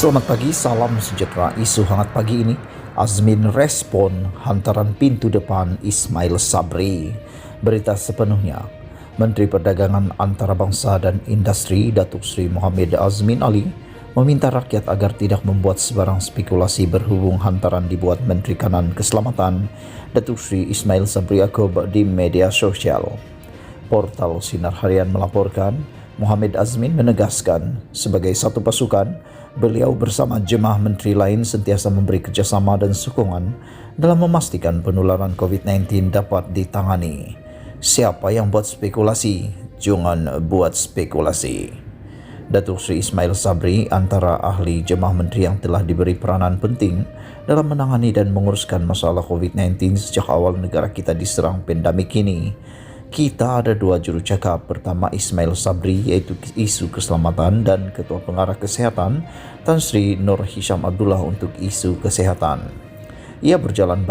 Selamat pagi, salam sejahtera. Isu hangat pagi ini, Azmin respon hantaran pintu depan Ismail Sabri. Berita sepenuhnya, Menteri Perdagangan Antarabangsa dan Industri Datuk Seri Mohamed Azmin Ali meminta rakyat agar tidak membuat sebarang spekulasi berhubung hantaran dibuat Menteri Kanan Keselamatan Datuk Seri Ismail Sabri Yaakob di media sosial. Portal Sinar Harian melaporkan, Mohamed Azmin menegaskan sebagai satu pasukan, beliau bersama jemaah menteri lain sentiasa memberi kerjasama dan sokongan dalam memastikan penularan COVID-19 dapat ditangani. Siapa yang buat spekulasi, jangan buat spekulasi. Datuk Seri Ismail Sabri antara ahli jemaah menteri yang telah diberi peranan penting dalam menangani dan menguruskan masalah COVID-19 sejak awal negara kita diserang pandemik ini. Kita ada dua juru cakap, pertama Ismail Sabri yaitu isu keselamatan dan Ketua Pengarah Kesehatan Tan Sri Nur Hisham Abdullah untuk isu kesehatan. Ia berjalan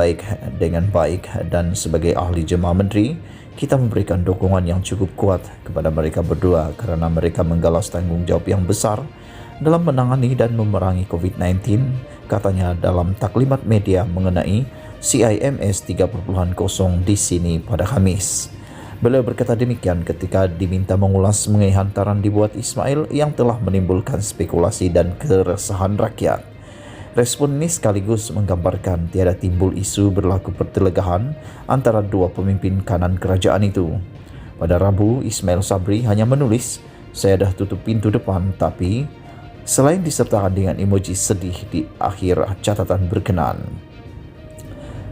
dengan baik dan sebagai ahli jemaah menteri, kita memberikan dukungan yang cukup kuat kepada mereka berdua kerana mereka menggalas tanggungjawab yang besar dalam menangani dan memerangi COVID-19, katanya dalam taklimat media mengenai CIMS 3.0 di sini pada Khamis. Beliau berkata demikian ketika diminta mengulas mengenai hantaran dibuat Ismail yang telah menimbulkan spekulasi dan keresahan rakyat. Respon ini sekaligus menggambarkan tiada timbul isu berlaku pertelegahan antara dua pemimpin kanan kerajaan itu. Pada Rabu, Ismail Sabri hanya menulis, "Saya dah tutup pintu depan," tapi selain disertakan dengan emoji sedih di akhir catatan berkenaan.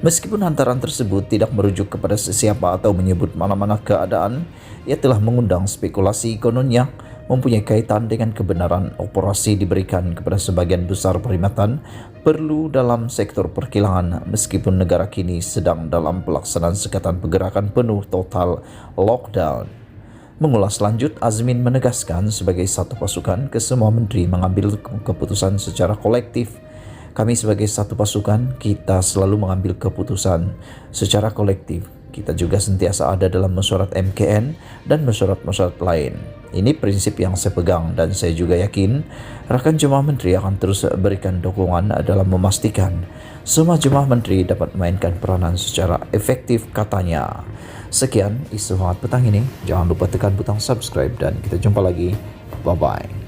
Meskipun hantaran tersebut tidak merujuk kepada sesiapa atau menyebut mana-mana keadaan, ia telah mengundang spekulasi kononnya mempunyai kaitan dengan kebenaran operasi diberikan kepada sebagian besar perkhidmatan perlu dalam sektor perkilangan meskipun negara kini sedang dalam pelaksanaan sekatan pergerakan penuh total lockdown. Mengulas lanjut, Azmin menegaskan sebagai satu pasukan kesemua menteri mengambil keputusan secara kolektif. Kami sebagai satu pasukan, kita selalu mengambil keputusan secara kolektif. Kita juga sentiasa ada dalam mesyuarat MKN dan mesyuarat-mesyuarat lain. Ini prinsip yang saya pegang dan saya juga yakin rakan jemaah menteri akan terus berikan dukungan dalam memastikan semua jemaah menteri dapat memainkan peranan secara efektif, katanya. Sekian isu hangat petang ini. Jangan lupa tekan butang subscribe dan kita jumpa lagi. Bye-bye.